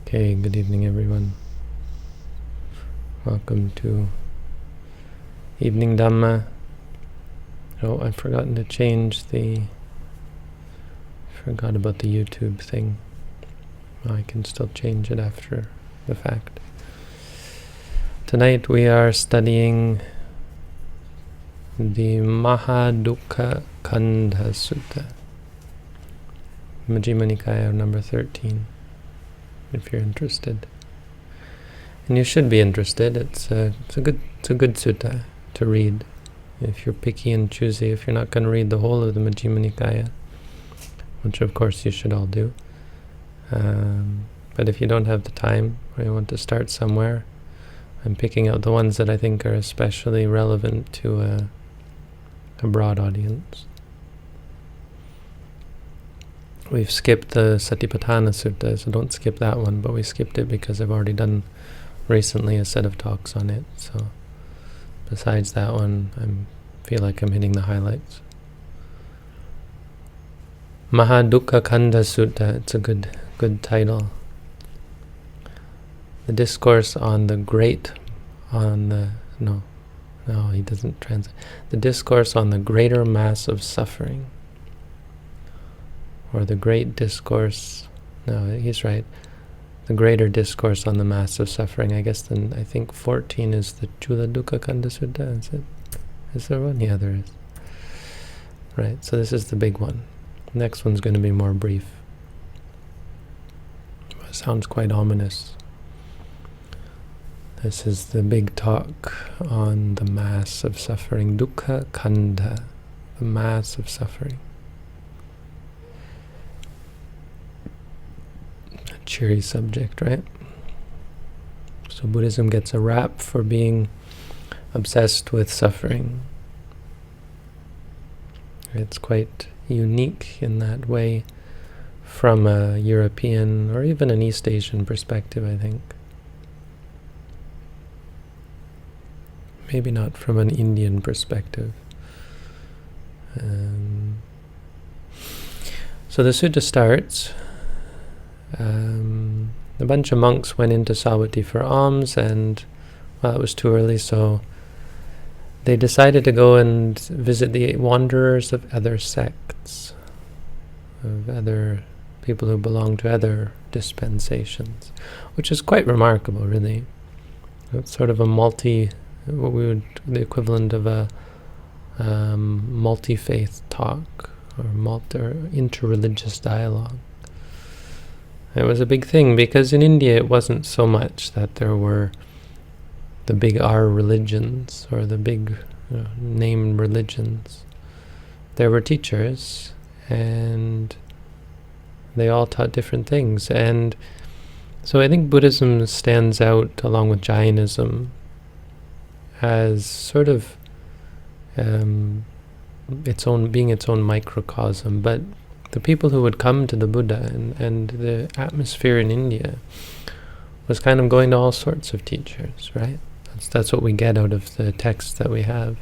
Okay, good evening everyone. Welcome to Evening Dhamma. Oh, I've forgotten to change forgot about the YouTube thing. I can still change it after the fact. Tonight we are studying the Mahadukkha Khandha Sutta, Majjhima Nikaya number 13, if you're interested. And you should be interested. It's a good sutta to read. If you're picky and choosy, if you're not going to read the whole of the Majjhima Nikaya, which of course you should all do. But if you don't have the time, or you want to start somewhere, I'm picking out the ones that I think are especially relevant to a broad audience. We've skipped the Satipatthana Sutta, so don't skip that one, but we skipped it because I've already done recently a set of talks on it. So besides that one, I feel like I'm hitting the highlights. Mahadukkha Khandha Sutta, it's a good title. The discourse on the he doesn't translate. The discourse on the greater mass of suffering. Or the great discourse, no, he's right. The greater discourse on the mass of suffering. I think 14 is the Chula Dukkha Khandha Sutta, is it? Is there one? Yeah, there is. Right, so this is the big one. Next one's going to be more brief. It sounds quite ominous. This is the big talk on the mass of suffering. Dukkha Khandha, the mass of suffering. A cheery subject, right? So Buddhism gets a rap for being obsessed with suffering. It's quite unique in that way from a European or even an East Asian perspective, I think. Maybe not from an Indian perspective. So the sutta starts. A bunch of monks went into Savatthi for alms, and it was too early, so they decided to go and visit the wanderers of other sects, of other people who belong to other dispensations, which is quite remarkable, really. It's sort of the equivalent of a multi-faith talk, or interreligious dialogue. It was a big thing, because in India it wasn't so much that there were the big R religions, or the big named religions. There were teachers, and they all taught different things. And so I think Buddhism stands out, along with Jainism, as sort of being its own microcosm. But the people who would come to the Buddha and the atmosphere in India was kind of going to all sorts of teachers, right? That's what we get out of the texts that we have.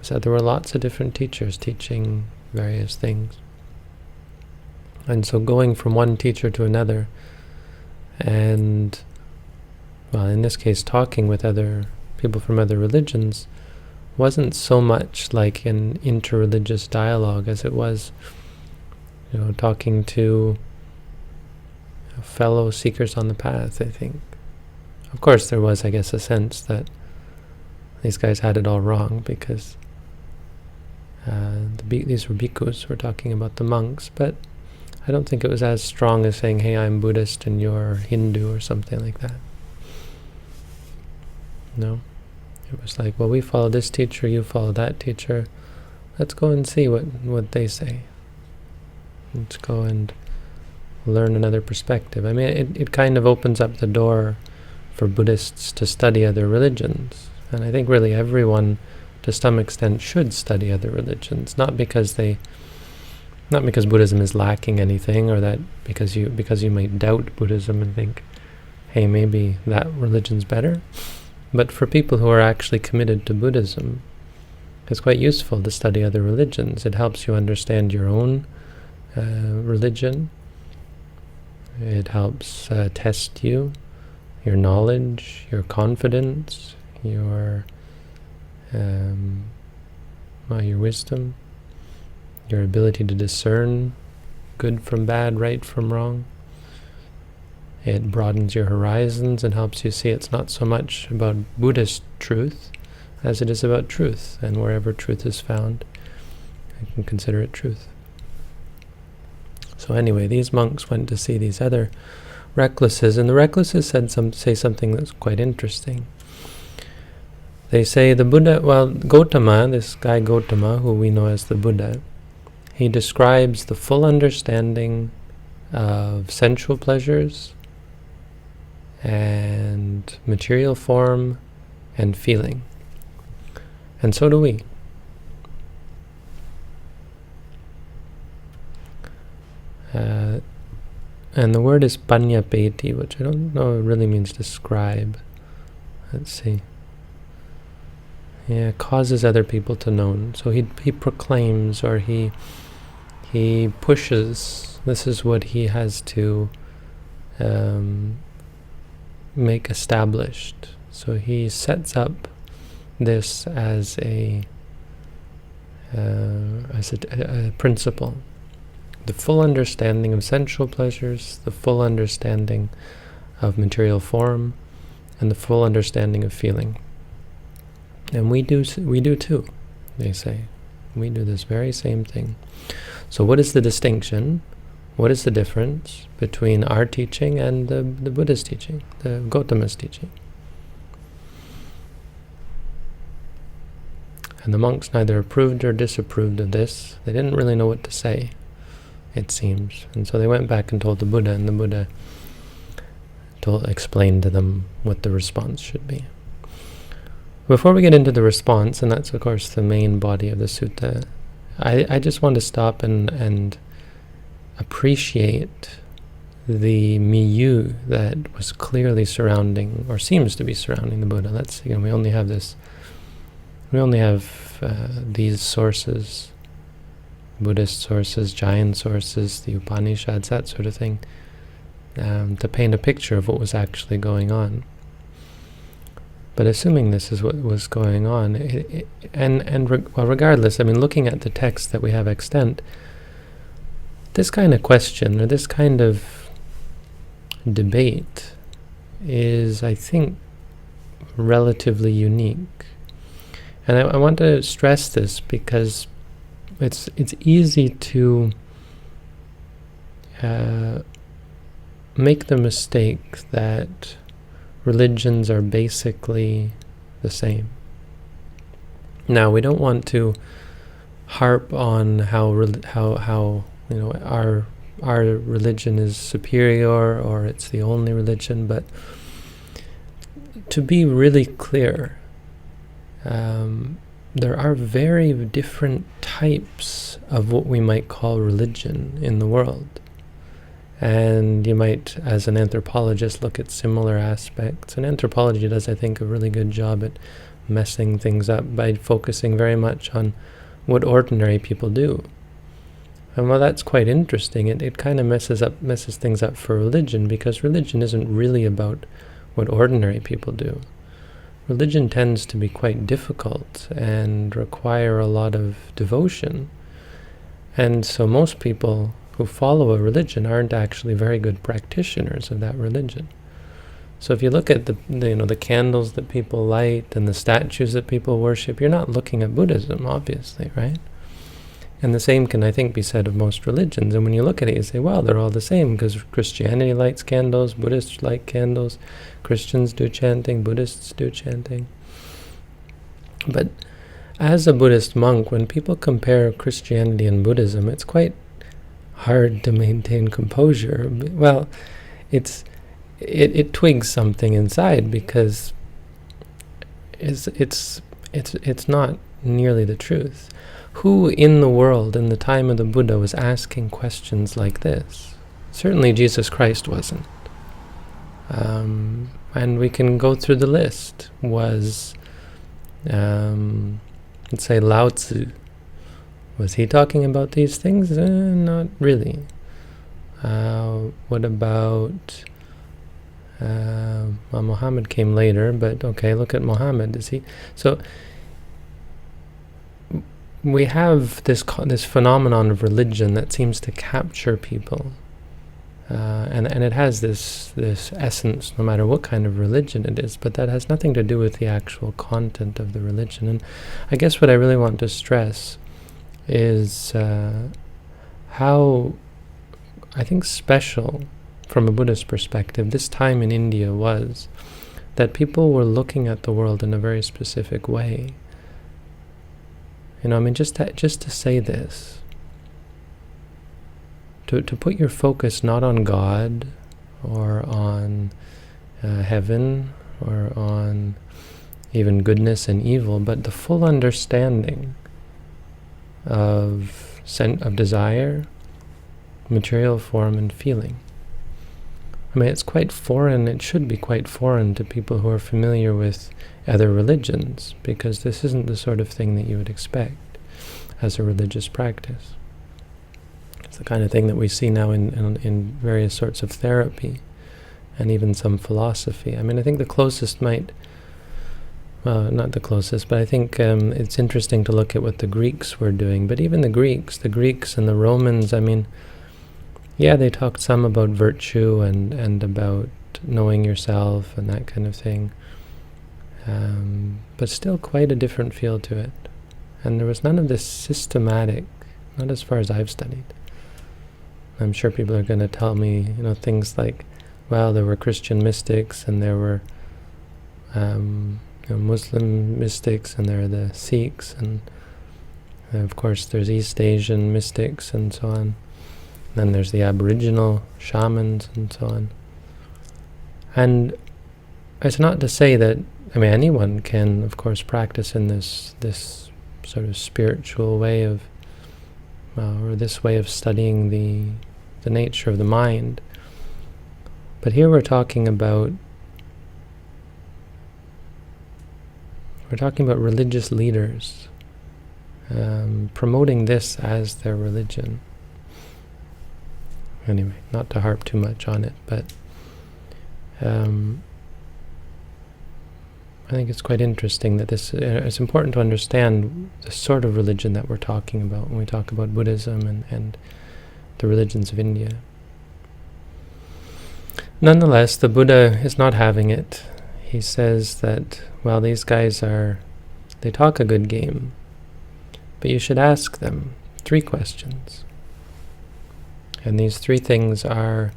So there were lots of different teachers teaching various things. And so going from one teacher to another, and, well, in this case, talking with other people from other religions, wasn't so much like an interreligious dialogue as it was, talking to fellow seekers on the path, I think. Of course, there was, I guess, a sense that these guys had it all wrong, because these were bhikkhus, we're talking about the monks, but I don't think it was as strong as saying, hey, I'm Buddhist and you're Hindu, or something like that. No. It was like, well, we follow this teacher, you follow that teacher. Let's go and see what they say. Let's go and learn another perspective. I mean, it kind of opens up the door for Buddhists to study other religions. And I think really everyone, to some extent, should study other religions. Not because Buddhism is lacking anything, or that because you might doubt Buddhism and think, hey, maybe that religion's better. But for people who are actually committed to Buddhism, it's quite useful to study other religions. It helps you understand your own religion, It helps test you, your knowledge, your confidence, your wisdom, your ability to discern good from bad, right from wrong. It broadens your horizons and helps you see it's not so much about Buddhist truth as it is about truth, and wherever truth is found, I can consider it truth. So anyway, these monks went to see these other recluses, and the recluses say something that's quite interesting. They say the Buddha, Gautama, this guy Gautama, who we know as the Buddha, he describes the full understanding of sensual pleasures and material form and feeling. And so do we. And the word is panyapeti, which I don't know really means describe. Let's see. Yeah, causes other people to know. So he proclaims, or he pushes. This is what he has to make established. So he sets up this as a principle. The full understanding of sensual pleasures, the full understanding of material form, and the full understanding of feeling. And we do too, they say. We do this very same thing. So what is the distinction? What is the difference between our teaching and the Buddhist teaching, the Gautama's teaching? And the monks neither approved or disapproved of this. They didn't really know what to say, it seems. And so they went back and told the Buddha, and the Buddha explained to them what the response should be. Before we get into the response, and that's of course the main body of the sutta, I just want to stop and appreciate the milieu that was clearly surrounding, or seems to be surrounding, the Buddha. We only have these sources, Buddhist sources, Jain sources, the Upanishads, that sort of thing, to paint a picture of what was actually going on. But assuming this is what was going on, regardless, looking at the text that we have extant, this kind of question, or this kind of debate, is, I think, relatively unique. And I want to stress this because it's easy to make the mistake that religions are basically the same. Now, we don't want to harp on how our religion is superior or it's the only religion, but to be really clear, there are very different types of what we might call religion in the world. And you might, as an anthropologist, look at similar aspects. And anthropology does, I think, a really good job at messing things up by focusing very much on what ordinary people do. And while that's quite interesting, it kind of messes things up for religion, because religion isn't really about what ordinary people do. Religion tends to be quite difficult and require a lot of devotion. And so most people who follow a religion aren't actually very good practitioners of that religion. So if you look at the candles that people light and the statues that people worship, you're not looking at Buddhism, obviously, right? And the same can, I think, be said of most religions. And when you look at it, you say, well, they're all the same, because Christianity lights candles, Buddhists light candles, Christians do chanting, Buddhists do chanting. But as a Buddhist monk, when people compare Christianity and Buddhism, it's quite hard to maintain composure. Well, it twigs something inside, because it's not nearly the truth. Who in the world in the time of the Buddha was asking questions like this? Certainly Jesus Christ wasn't. And we can go through the list. Was, let's say, Lao Tzu. Was he talking about these things? Not really. What about... well, Muhammad came later, but okay, look at Muhammad. So we have this phenomenon of religion that seems to capture people, and it has this essence, no matter what kind of religion it is. But that has nothing to do with the actual content of the religion. And I guess what I really want to stress is how, I think, special, from a Buddhist perspective, this time in India was, that people were looking at the world in a very specific way. Just to say this, to put your focus not on God or on heaven or on even goodness and evil, but the full understanding of desire, material form, and feeling. It's quite foreign, it should be quite foreign to people who are familiar with other religions, because this isn't the sort of thing that you would expect as a religious practice. It's the kind of thing that we see now in various sorts of therapy, and even some philosophy. I think the closest not the closest, but I think it's interesting to look at what the Greeks were doing. But even the Greeks and the Romans, yeah, they talked some about virtue and about knowing yourself and that kind of thing, but still quite a different feel to it. And there was none of this systematic, not as far as I've studied. I'm sure people are going to tell me, things like, well, there were Christian mystics, and there were Muslim mystics, and there are the Sikhs, and of course there's East Asian mystics and so on. Then there's the Aboriginal shamans and so on. And it's not to say that, anyone can, of course, practice in this sort of spiritual way of, or this way of studying the nature of the mind. But here we're talking about religious leaders promoting this as their religion. Anyway, not to harp too much on it, but I think it's quite interesting that it's important to understand the sort of religion that we're talking about when we talk about Buddhism and the religions of India. Nonetheless, the Buddha is not having it. He says that, well, these guys they talk a good game, but you should ask them 3 questions. And these 3 things are,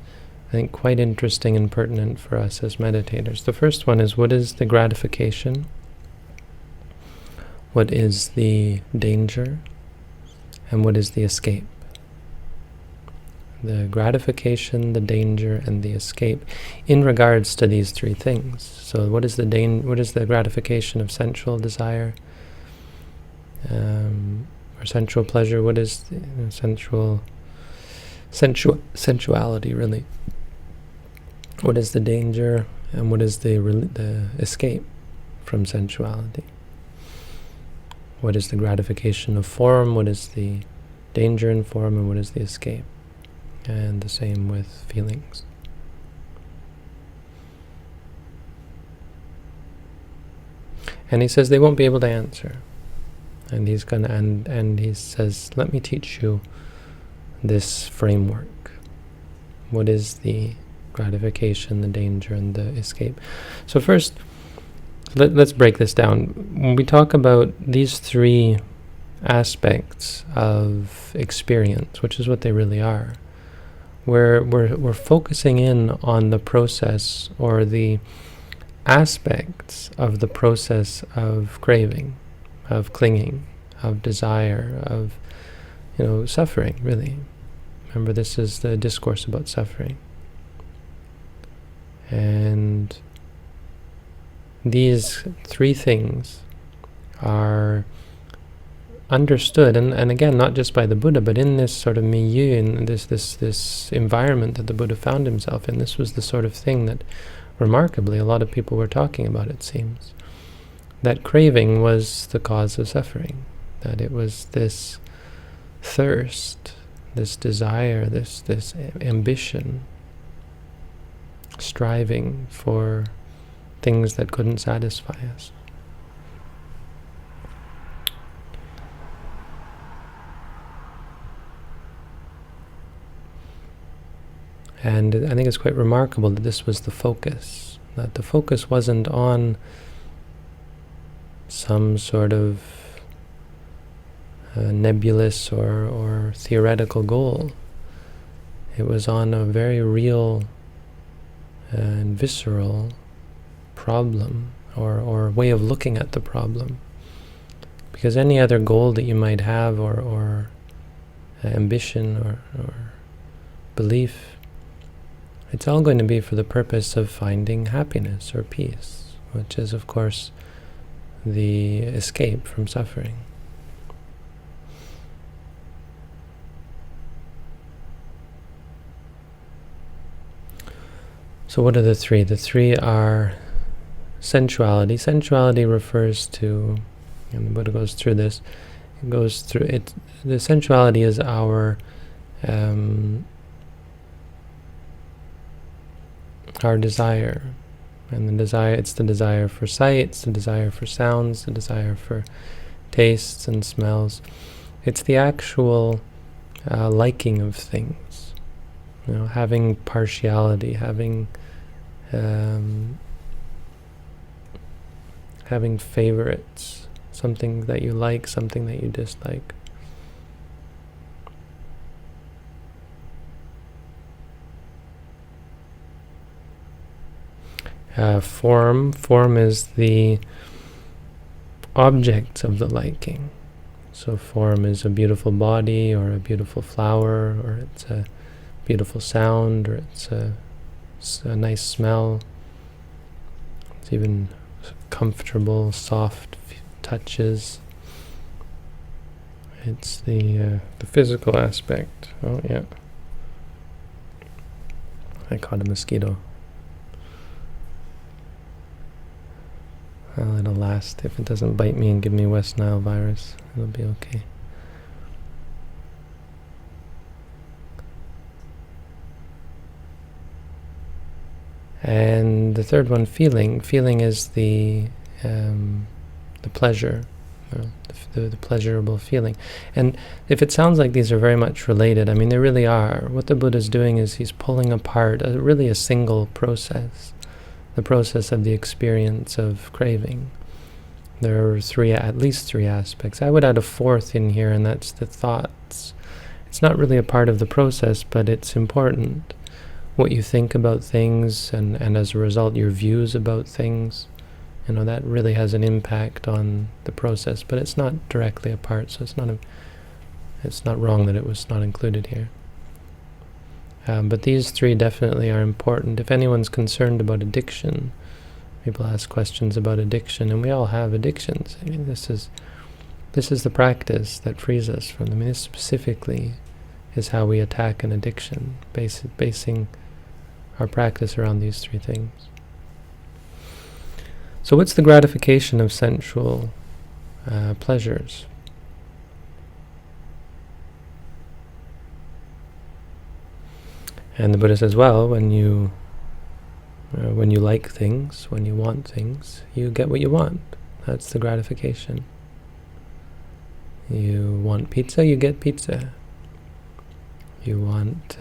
I think, quite interesting and pertinent for us as meditators. The first one is, what is the gratification? What is the danger? And what is the escape? The gratification, the danger, and the escape in regards to these 3 things. So what is the gratification of sensual desire? Or sensual pleasure? What is sensuality, really? What is the danger, and what is the escape from sensuality? What is the gratification of form? What is the danger in form, and what is the escape? And the same with feelings. And he says they won't be able to answer. And he's gonna and he says, let me teach you this framework. What is the gratification, the danger, and the escape? So first, let's break this down. When we talk about these 3 aspects of experience, which is what they really are, we're focusing in on the process, or the aspects of the process of craving, of clinging, of desire, of suffering, really. Remember, this is the discourse about suffering. And these 3 things are understood, and again, not just by the Buddha, but in this sort of milieu, in this environment that the Buddha found himself in. This was the sort of thing that, remarkably, a lot of people were talking about, it seems. That craving was the cause of suffering. That it was this thirst, this desire, this ambition, striving for things that couldn't satisfy us. And I think it's quite remarkable that this was the focus, that the focus wasn't on some sort of nebulous or theoretical goal. It was on a very real and visceral problem or way of looking at the problem. Because any other goal that you might have or ambition or belief, it's all going to be for the purpose of finding happiness or peace, which is, of course, the escape from suffering. So what are the three? The three are sensuality. Sensuality refers to, and the Buddha goes through this, it goes through it. The sensuality is our desire, and it's the desire for sight, it's the desire for sounds, the desire for tastes and smells. It's the actual liking of things, having partiality, having favorites, something that you like, something that you dislike. Form is the object of the liking. So form is a beautiful body, or a beautiful flower, or it's a beautiful sound, or it's a nice smell. It's even comfortable, soft touches. It's the physical aspect. Oh yeah, I caught a mosquito. Well, it'll last. If it doesn't bite me and give me West Nile virus, it'll be okay. And the third one, feeling. Feeling is the pleasure, the pleasurable feeling. And if it sounds like these are very much related, I mean, they really are. What the Buddha is doing is he's pulling apart really a single process. The process of the experience of craving. There are at least three aspects. I would add a fourth in here, and that's the thoughts. It's not really a part of the process, but it's important. What you think about things, and as a result, your views about things, that really has an impact on the process, but it's not directly a part, so it's not wrong that it was not included here. But these three definitely are important. If anyone's concerned about addiction, people ask questions about addiction, and we all have addictions. I mean, this is the practice that frees us from them. I mean, this specifically is how we attack an addiction, basing our practice around these three things. So what's the gratification of sensual pleasures? And the Buddha says, well, when you like things, when you want things, you get what you want. That's the gratification. You want pizza, you get pizza. You want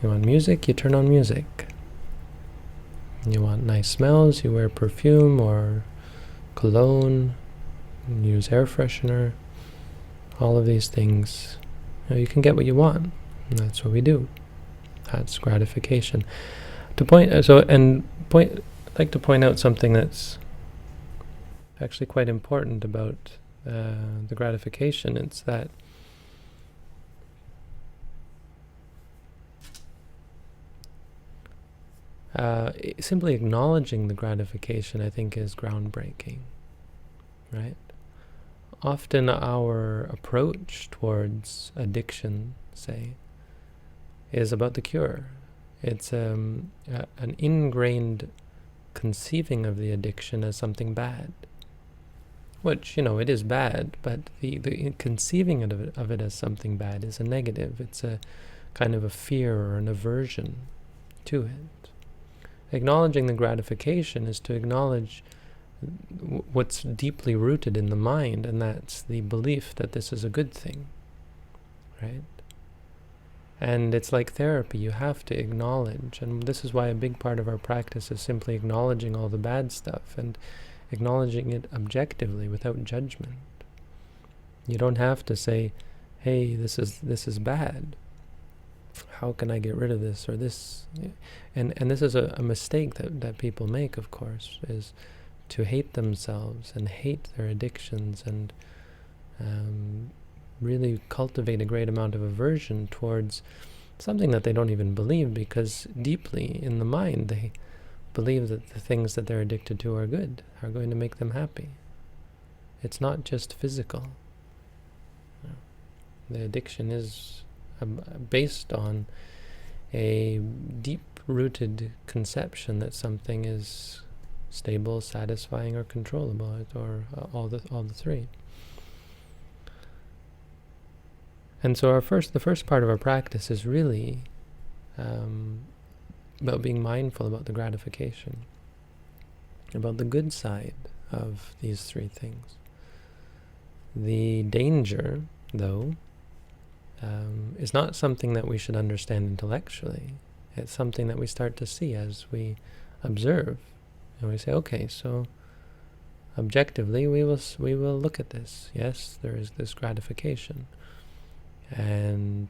music, you turn on music. You want nice smells, you wear perfume or cologne, use air freshener. All of these things, you can get what you want. And that's what we do. That's gratification. I'd like to point out something that's actually quite important about the gratification. It's that simply acknowledging the gratification, I think, is groundbreaking, right? Often our approach towards addiction, say, is about the cure. It's an ingrained conceiving of the addiction as something bad. which, it is bad, but the conceiving of it as something bad is a negative. It's a kind of a fear or an aversion to it. Acknowledging the gratification is to acknowledge what's deeply rooted in the mind, and that's the belief that this is a good thing, right? And it's like therapy. You have to acknowledge, and this is why a big part of our practice is simply acknowledging all the bad stuff and acknowledging it objectively without judgment. You don't have to say, hey, this is bad. How can I get rid of this or this? And this is a mistake that people make, of course, is to hate themselves and hate their addictions and really cultivate a great amount of aversion towards something that they don't even believe, because deeply in the mind they believe that the things that they're addicted to are good, are going to make them happy. It's not just physical. The addiction is based on a deep-rooted conception that something is stable, satisfying, or controllable, or all the three. And so the first part of our practice is really about being mindful about the gratification, about the good side of these three things. The danger, though, is not something that we should understand intellectually. It's something that we start to see as we observe. And we say, okay, so objectively we will look at this. Yes, there is this gratification. And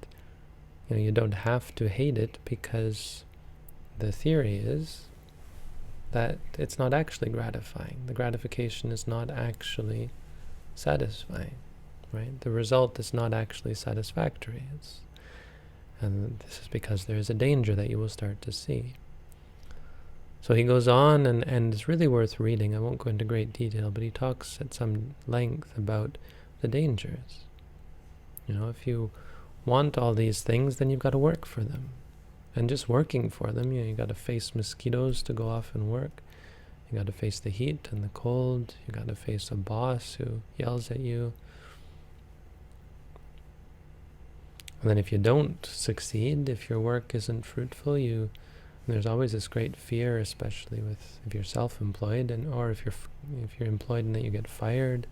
you don't have to hate it, because the theory is that it's not actually gratifying. The gratification is not actually satisfying, right? The result is not actually satisfactory. And this is because there is a danger that you will start to see. So he goes on, and it's really worth reading. I won't go into great detail, but he talks at some length about the dangers. If you want all these things, then you've got to work for them. And just working for them, you've got to face mosquitoes to go off and work. You've got to face the heat and the cold. You've got to face a boss who yells at you. And then if you don't succeed, if your work isn't fruitful, there's always this great fear, especially if you're self-employed, or if you're employed and then you get fired.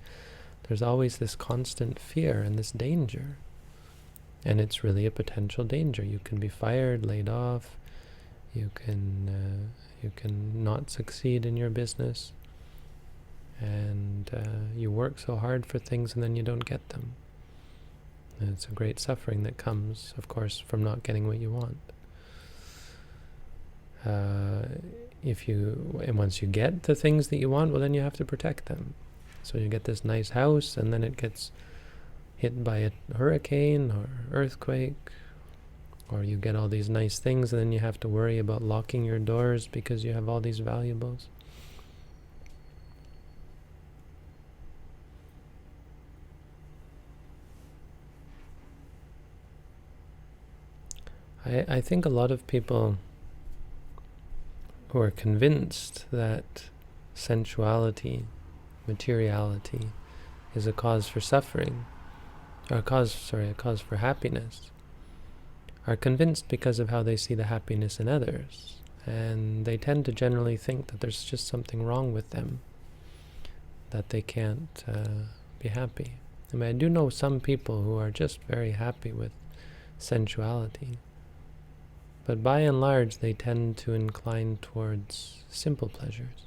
There's always this constant fear and this danger. And it's really a potential danger. You can be fired, laid off. You can not succeed in your business. And you work so hard for things and then you don't get them. And it's a great suffering that comes, of course, from not getting what you want. And once you get the things that you want, well, then you have to protect them. So you get this nice house, and then it gets hit by a hurricane or earthquake, or you get all these nice things, and then you have to worry about locking your doors because you have all these valuables. I think a lot of people who are convinced that sensuality, materiality, is a cause for suffering, or a cause for happiness, are convinced because of how they see the happiness in others. And they tend to generally think that there's just something wrong with them, that they can't be happy. I mean, I do know some people who are just very happy with sensuality, but by and large they tend to incline towards simple pleasures.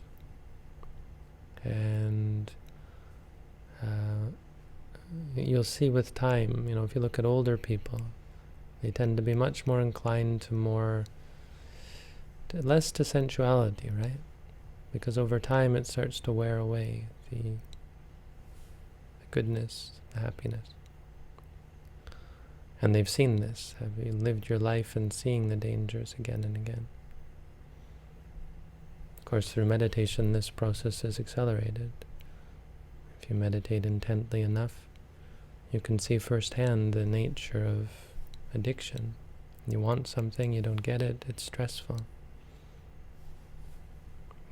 And you'll see with time, if you look at older people, they tend to be much more inclined to less to sensuality, right? Because over time it starts to wear away the goodness, the happiness. And they've seen this. Have you lived your life in seeing the dangers again and again? Of course, through meditation, this process is accelerated. If you meditate intently enough, you can see firsthand the nature of addiction. You want something, you don't get it, it's stressful.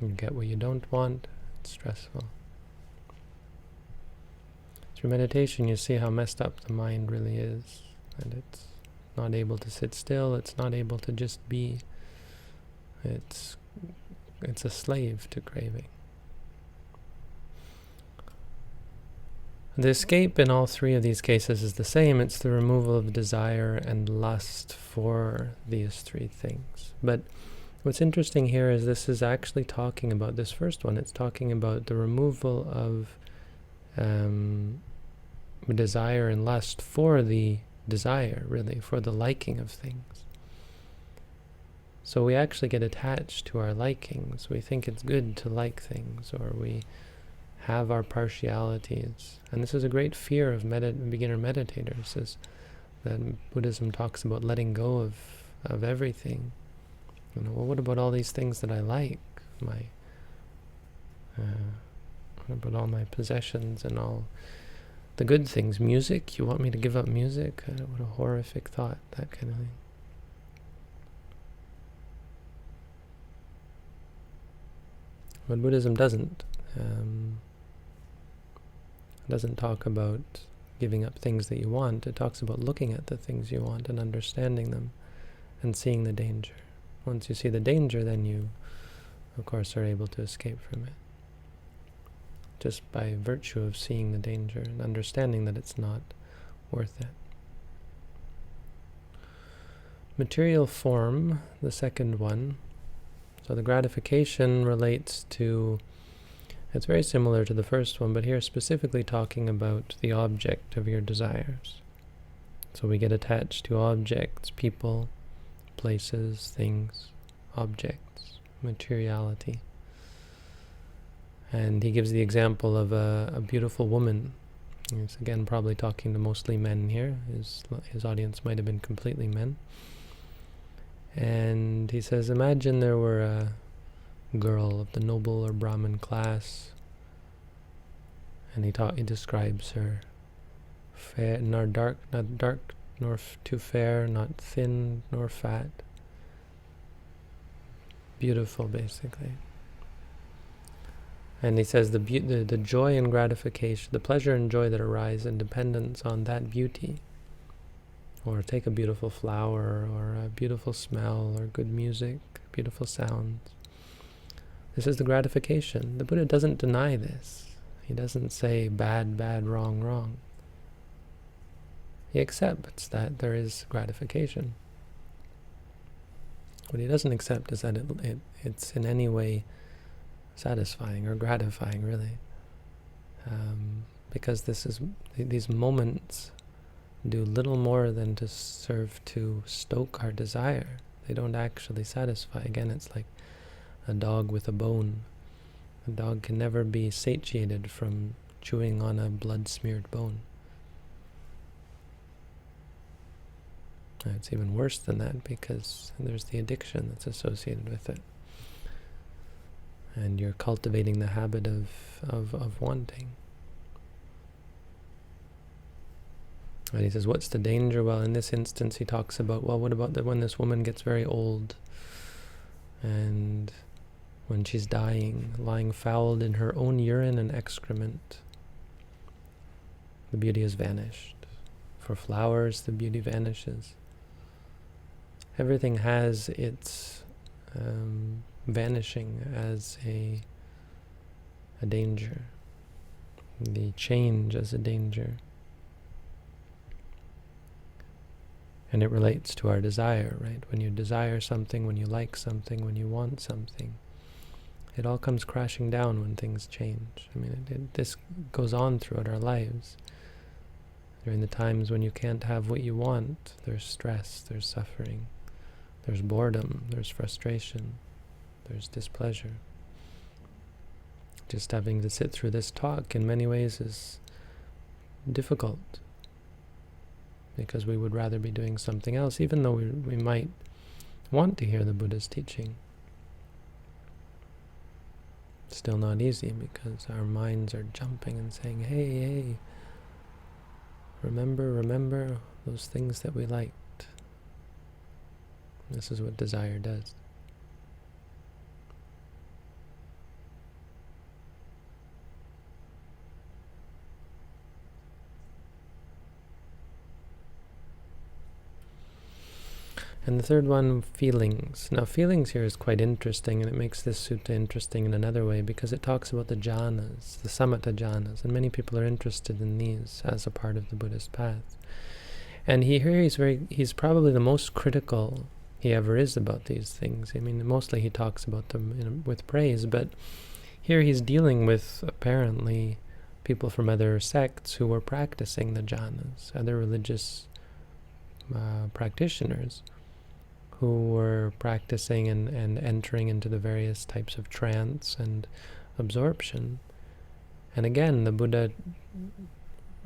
You get what you don't want, it's stressful. through meditation you see how messed up the mind really is, and it's not able to sit still, it's not able to just be. It's a slave to craving. The escape in all three of these cases is the same. It's the removal of desire and lust for these three things. But what's interesting here is this is actually talking about this first one. It's talking about the removal of desire and lust for the desire, really, for the liking of things. So we actually get attached to our likings. We think it's good to like things, or we have our partialities. And this is a great fear of beginner meditators, is that Buddhism talks about letting go of everything. Well, what about all these things that I like? What about all my possessions and all the good things? Music? You want me to give up music? What a horrific thought, that kind of thing. But Buddhism doesn't talk about giving up things that you want. It talks about looking at the things you want and understanding them and seeing the danger. Once you see the danger, then you, of course, are able to escape from it. Just by virtue of seeing the danger and understanding that it's not worth it. Material form, the second one. So the gratification relates to, it's very similar to the first one, but here specifically talking about the object of your desires. So we get attached to objects, people, places, things, objects, materiality. And he gives the example of a beautiful woman. He's again probably talking to mostly men here. His audience might have been completely men. And he says, imagine there were a girl of the noble or Brahmin class, and he describes her fair, not dark nor too fair, not thin nor fat, beautiful, basically. And he says the joy and gratification, the pleasure and joy that arise in dependence on that beauty, or take a beautiful flower, or a beautiful smell, or good music, beautiful sounds. This is the gratification. The Buddha doesn't deny this. He doesn't say bad, bad, wrong, wrong. He accepts that there is gratification. What he doesn't accept is that it's in any way satisfying or gratifying, really. Because these moments do little more than to serve to stoke our desire. They don't actually satisfy. Again, it's like a dog with a bone. A dog can never be satiated from chewing on a blood-smeared bone. It's even worse than that, because there's the addiction that's associated with it. And you're cultivating the habit of wanting. And he says, what's the danger? Well, in this instance, he talks about, well, what about when this woman gets very old, and when she's dying, lying fouled in her own urine and excrement, the beauty has vanished. For flowers, the beauty vanishes. Everything has its vanishing as a danger. The change as a danger. And it relates to our desire, right? When you desire something, when you like something, when you want something, it all comes crashing down when things change. I mean, this goes on throughout our lives. During the times when you can't have what you want, there's stress, there's suffering, there's boredom, there's frustration, there's displeasure. Just having to sit through this talk in many ways is difficult, because we would rather be doing something else, even though we might want to hear the Buddha's teaching. It's still not easy, because our minds are jumping and saying, hey, remember those things that we liked. This is what desire does. And the third one, feelings. Now, feelings here is quite interesting, and it makes this sutta interesting in another way, because it talks about the jhanas, the samatha jhanas, and many people are interested in these as a part of the Buddhist path. And he's probably the most critical he ever is about these things. I mean, mostly he talks about them with praise, but here he's dealing with, apparently, people from other sects who were practicing the jhanas, other religious practitioners who were practicing and entering into the various types of trance and absorption. And again, the Buddha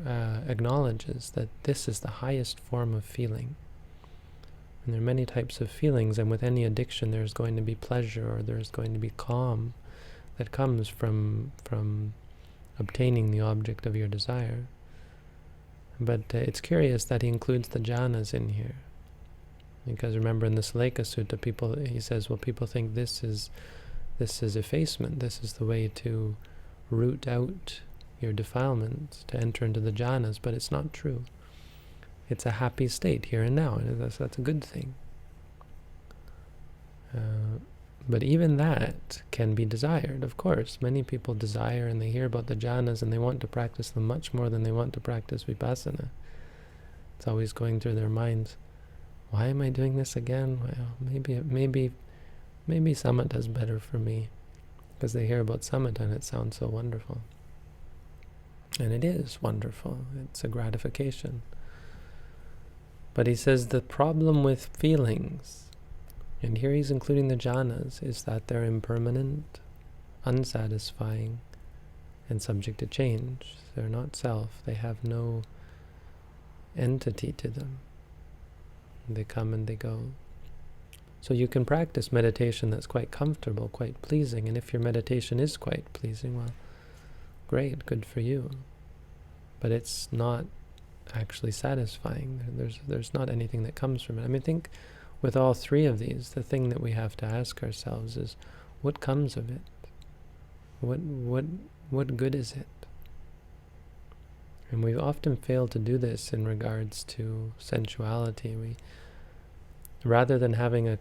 acknowledges that this is the highest form of feeling. And there are many types of feelings, and with any addiction there's going to be pleasure, or there's going to be calm that comes from obtaining the object of your desire. But it's curious that he includes the jhanas in here. Because remember, in the Saleka Sutta, he says, well, people think this is effacement. This is the way to root out your defilements, to enter into the jhanas, but it's not true. It's a happy state here and now, and that's a good thing. But even that can be desired, of course. Many people desire, and they hear about the jhanas, and they want to practice them much more than they want to practice vipassana. It's always going through their minds. Why am I doing this again? Well, maybe samatha is better for me, because they hear about samatha and it sounds so wonderful. And it is wonderful. It's a gratification. But he says the problem with feelings, and here he's including the jhanas, is that they're impermanent, unsatisfying, and subject to change. They're not self. They have no entity to them. They come and they go. So you can practice meditation that's quite comfortable, quite pleasing, and if your meditation is quite pleasing, well, great, good for you. But it's not actually satisfying. There's not anything that comes from it. I mean, I think with all three of these, the thing that we have to ask ourselves is, what comes of it? What good is it? And we often fail to do this in regards to sensuality. Rather than having a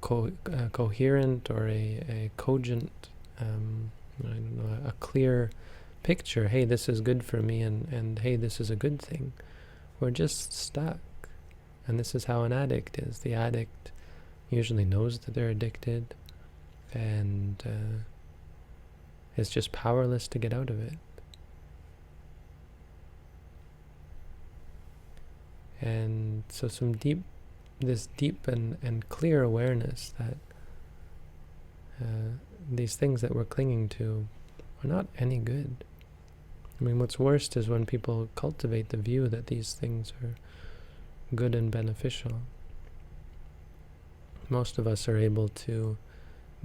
coherent or a cogent, a clear picture, hey, this is good for me, and hey, this is a good thing, we're just stuck. And this is how an addict is. The addict usually knows that they're addicted, and is just powerless to get out of it. And so this deep and clear awareness that these things that we're clinging to are not any good. I mean, what's worst is when people cultivate the view that these things are good and beneficial. Most of us are able to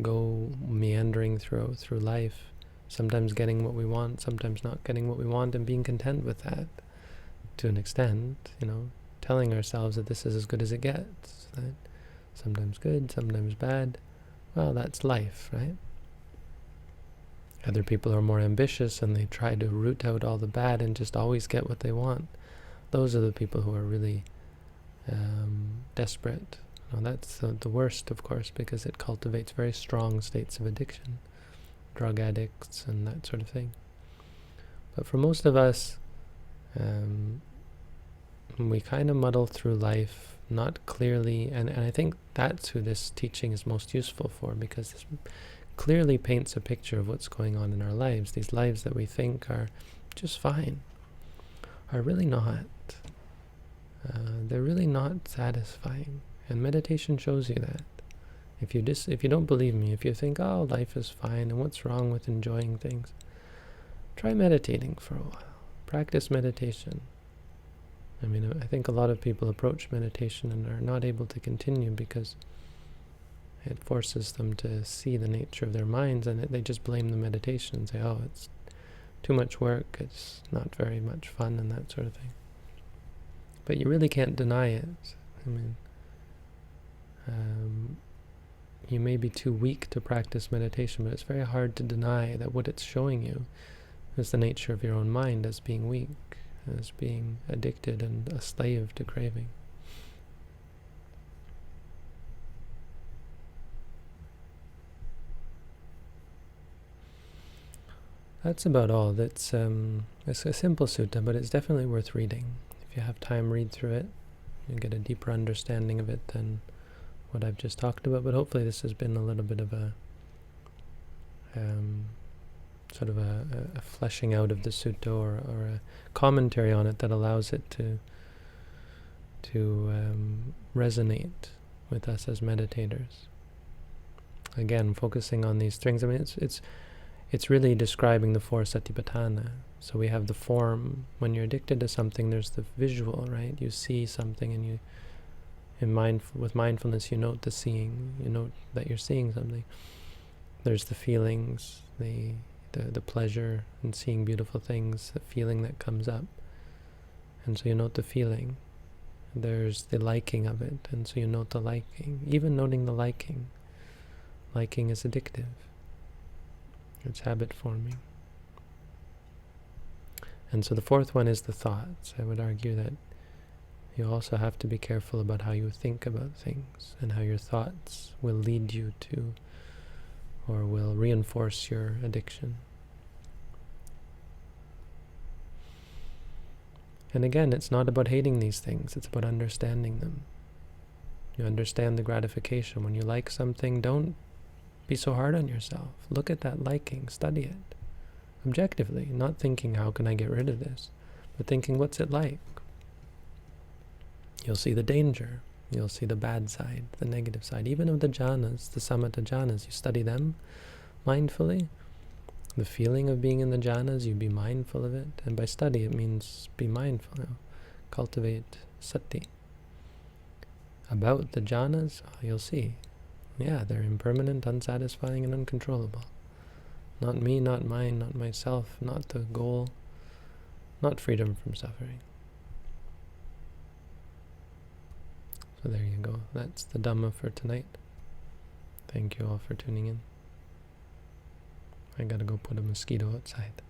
go meandering through life, sometimes getting what we want, sometimes not getting what we want, and being content with that to an extent, telling ourselves that this is as good as it gets, that sometimes good, sometimes bad. Well, that's life, right? Other people are more ambitious and they try to root out all the bad and just always get what they want. Those are the people who are really desperate. That's the worst, of course, because it cultivates very strong states of addiction, drug addicts and that sort of thing. But for most of us, we kind of muddle through life not clearly, and I think that's who this teaching is most useful for, because this clearly paints a picture of what's going on in our lives. These lives that we think are just fine are really not. They're really not satisfying, and meditation shows you that. If you don't believe me, if you think, oh, life is fine and what's wrong with enjoying things, try meditating for a while. Practice meditation. I mean, I think a lot of people approach meditation and are not able to continue because it forces them to see the nature of their minds, and they just blame the meditation and say, oh, it's too much work, it's not very much fun, and that sort of thing. But you really can't deny it. I mean, you may be too weak to practice meditation, but it's very hard to deny that what it's showing you is the nature of your own mind as being weak, as being addicted and a slave to craving. That's about all. It's a simple sutta, but it's definitely worth reading. If you have time, read through it. You get a deeper understanding of it than what I've just talked about. But hopefully this has been a little bit of a sort of a fleshing out of the sutta, or a commentary on it that allows it to resonate with us as meditators. Again, focusing on these things. I mean, it's really describing the four satipatthana. So we have the form. When you're addicted to something, there's the visual, right? You see something, and with mindfulness, you note the seeing. You note that you're seeing something. There's the feelings, the pleasure in seeing beautiful things, the feeling that comes up, and so you note the feeling. There's the liking of it, and so you note the liking. Even noting the liking is addictive. It's habit forming. And so the fourth one is the thoughts. I would argue that you also have to be careful about how you think about things, and how your thoughts will lead you to, or will reinforce your addiction. And again, it's not about hating these things, it's about understanding them. You understand the gratification. When you like something, don't be so hard on yourself. Look at that liking, study it objectively, not thinking, how can I get rid of this? But thinking, what's it like? You'll see the danger. You'll see the bad side, the negative side. Even of the jhanas, the samatha jhanas, you study them mindfully. The feeling of being in the jhanas, you be mindful of it. And by study, it means be mindful. Cultivate sati. About the jhanas, you'll see. Yeah, they're impermanent, unsatisfying, and uncontrollable. Not me, not mine, not myself, not the goal, not freedom from suffering. So there you go. That's the Dhamma for tonight. Thank you all for tuning in. I gotta go put a mosquito outside.